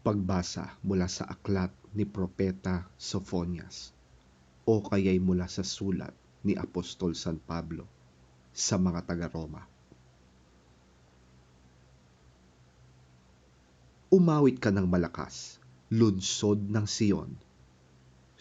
Pagbasa mula sa aklat ni Propeta Sophonias o kaya'y mula sa sulat ni Apostol San Pablo sa mga taga-Roma. Umawit ka ng malakas, lunsod ng Sion.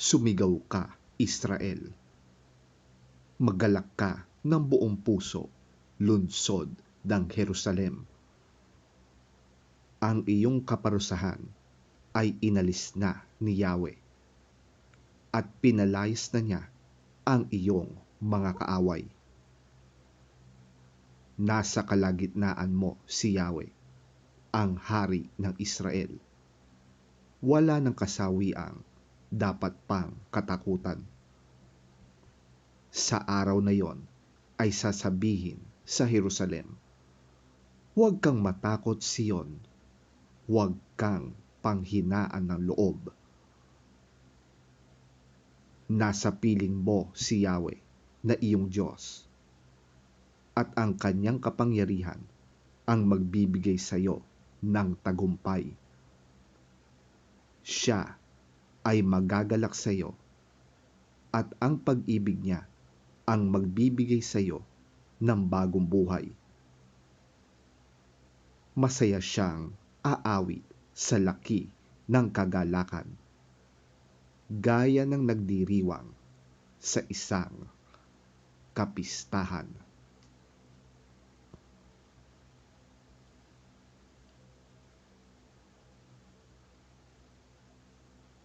Sumigaw ka, Israel. Magalak ka ng buong puso, lunsod ng Jerusalem. Ang iyong kaparusahan ay inalis na ni Yahweh at pinalayas na niya ang iyong mga kaaway. Nasa kalagitnaan mo si Yahweh, ang hari ng Israel. Wala ng kasawiang dapat pang katakutan. Sa araw na yon ay sasabihin sa Jerusalem, huwag kang matakot, Sion. Huwag kang panghinaan ng loob. Nasa piling mo si Yahweh na iyong Diyos, at ang kanyang kapangyarihan ang magbibigay sa iyo ng tagumpay. Siya ay magagalak sa iyo, at ang pag-ibig niya ang magbibigay sa iyo ng bagong buhay. Masaya siyang aawit sa laki ng kagalakan, gaya ng nagdiriwang sa isang kapistahan.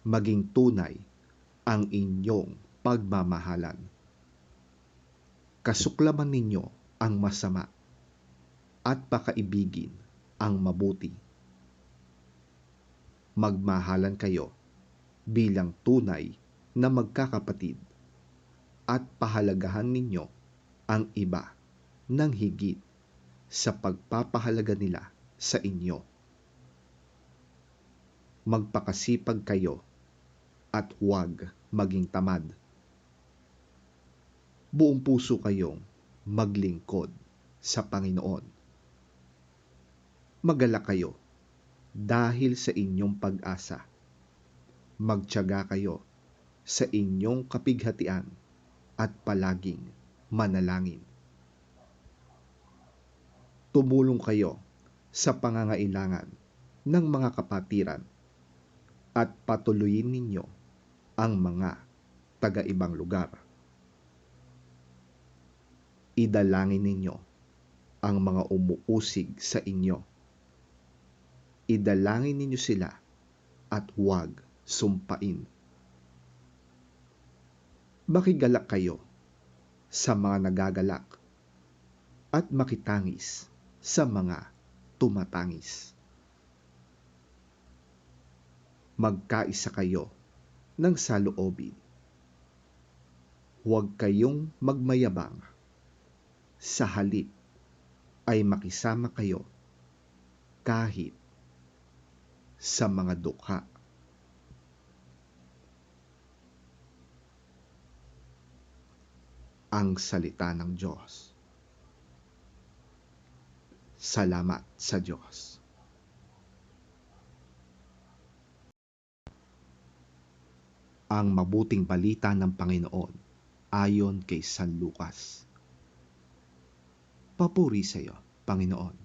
Maging tunay ang inyong pagmamahalan. Kasuklaman ninyo ang masama at pakaibigin ang mabuti. Magmahalan kayo bilang tunay na magkakapatid at pahalagahan ninyo ang iba ng higit sa pagpapahalaga nila sa inyo. Magpakasipag kayo at huwag maging tamad. Buong puso kayong maglingkod sa Panginoon. Magalak kayo dahil sa inyong pag-asa. Magtiyaga kayo sa inyong kapighatian at palaging manalangin. Tumulong kayo sa pangangailangan ng mga kapatiran at patuloyin ninyo ang mga taga-ibang lugar. Idalangin ninyo ang mga umuusig sa inyo. Idalangin ninyo sila at huwag sumpain. Makigalak kayo sa mga nagagalak at makitangis sa mga tumatangis. Magkaisa kayo ng saloobin. Huwag kayong magmayabang. Sa halip ay makisama kayo kahit sa mga dukha. Ang salita ng Diyos. Salamat sa Diyos. Ang mabuting balita ng Panginoon ayon kay San Lucas. Papuri sa iyo, Panginoon.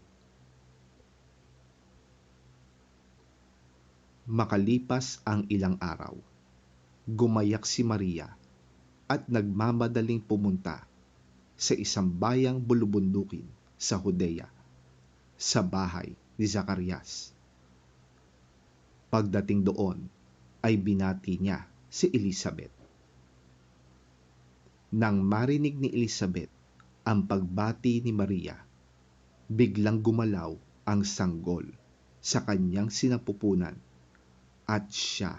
Makalipas ang ilang araw, gumayak si Maria at nagmamadaling pumunta sa isang bayang bulubundukin sa Judea, sa bahay ni Zacarias. Pagdating doon, ay binati niya si Elizabeth. Nang marinig ni Elizabeth ang pagbati ni Maria, biglang gumalaw ang sanggol sa kanyang sinapupunan at siya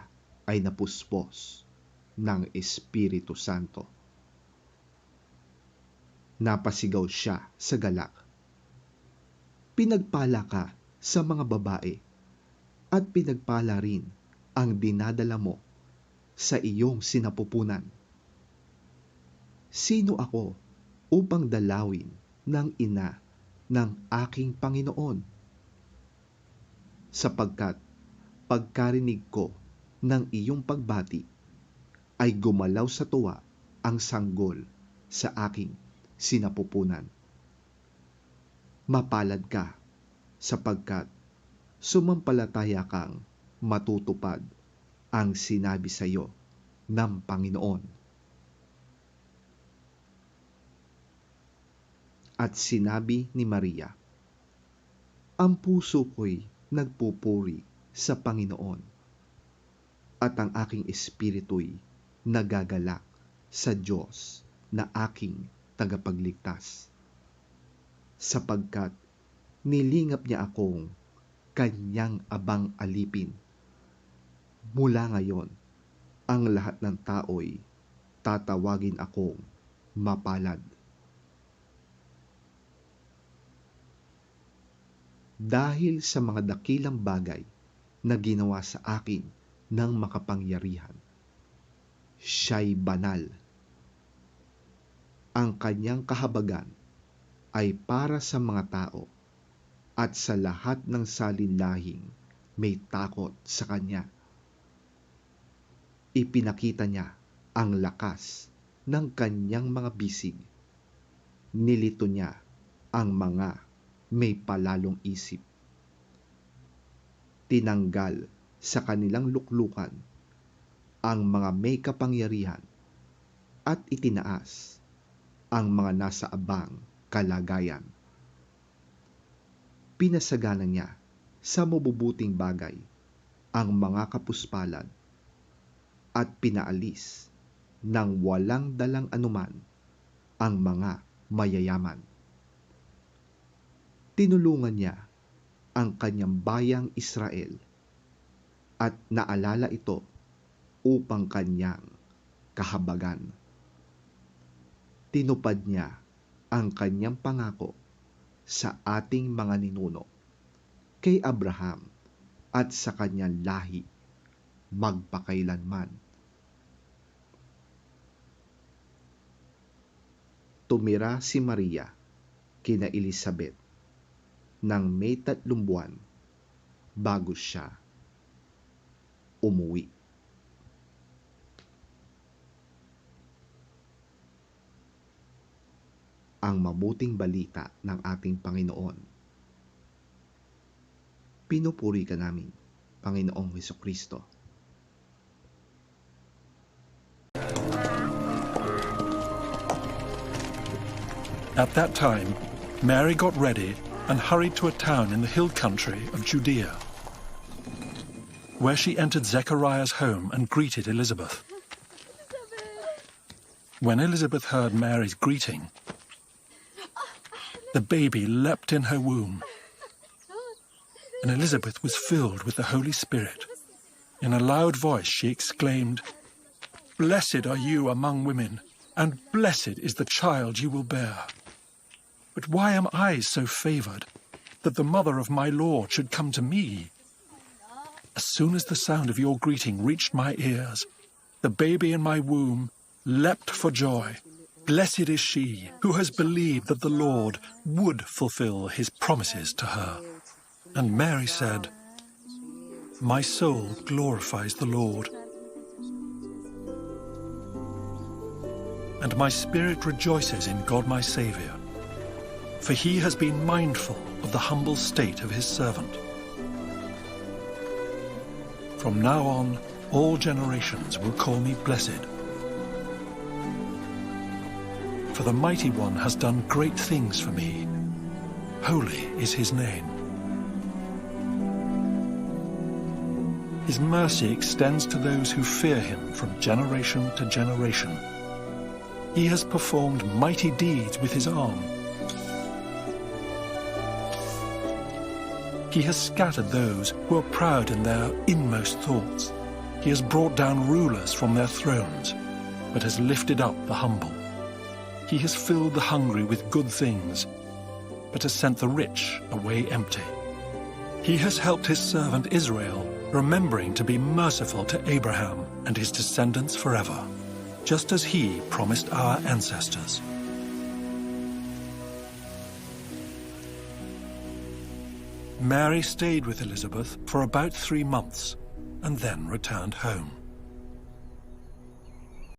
ay napuspos ng Espiritu Santo. Napasigaw siya sa galak. Pinagpala ka sa mga babae at pinagpala rin ang dinadala mo sa iyong sinapupunan. Sino ako upang dalawin ng ina ng aking Panginoon? Sapagkat pagkarinig ko ng iyong pagbati, ay gumalaw sa tuwa ang sanggol sa aking sinapupunan. Mapalad ka, sapagkat sumampalataya kang matutupad ang sinabi sa iyo ng Panginoon. At sinabi ni Maria, ang puso ko'y nagpupuri sa Panginoon, at ang aking espiritu'y nagagalak sa Diyos na aking tagapagligtas, sapagkat nilingap niya akong kanyang abang alipin. Mula ngayon, ang lahat ng tao'y tatawagin akong mapalad. Dahil sa mga dakilang bagay na ginawa sa akin ng makapangyarihan, siya'y banal. Ang kanyang kahabagan ay para sa mga tao at sa lahat ng salinlahing may takot sa kanya. Ipinakita niya ang lakas ng kanyang mga bisig. Nilito niya ang mga may palalong isip. Tinanggal sa kanilang luklukan ang mga may kapangyarihan at itinaas ang mga nasa abang kalagayan. Pinasagana niya sa mabubuting bagay ang mga kapuspalad at pinaalis ng walang dalang anuman ang mga mayayaman. Tinulungan niya ang kanyang bayang Israel at naalala ito upang kanyang kahabagan. Tinupad niya ang kanyang pangako sa ating mga ninuno, kay Abraham at sa kanyang lahi magpakailanman. Tumira si Maria kina Elizabeth ng may 3 buwan bago siya umuwi. Ang mabuting balita ng ating Panginoon. Pinupuri ka namin, Panginoong Hesukristo. At that time, Mary got ready and hurried to a town in the hill country of Judea, where she entered Zechariah's home and greeted Elizabeth. When Elizabeth heard Mary's greeting, the baby leapt in her womb, and Elizabeth was filled with the Holy Spirit. In a loud voice she exclaimed, "Blessed are you among women, and blessed is the child you will bear. But why am I so favored that the mother of my Lord should come to me? As soon as the sound of your greeting reached my ears, the baby in my womb leapt for joy. Blessed is she who has believed that the Lord would fulfill his promises to her." And Mary said, "My soul glorifies the Lord, and my spirit rejoices in God my Saviour, for he has been mindful of the humble state of his servant. From now on, all generations will call me blessed. For the Mighty One has done great things for me. Holy is his name. His mercy extends to those who fear him from generation to generation. He has performed mighty deeds with his arm. He has scattered those who are proud in their inmost thoughts. He has brought down rulers from their thrones, but has lifted up the humble. He has filled the hungry with good things, but has sent the rich away empty. He has helped his servant Israel, remembering to be merciful to Abraham and his descendants forever, just as he promised our ancestors. Mary stayed with Elizabeth for about 3 months and then returned home.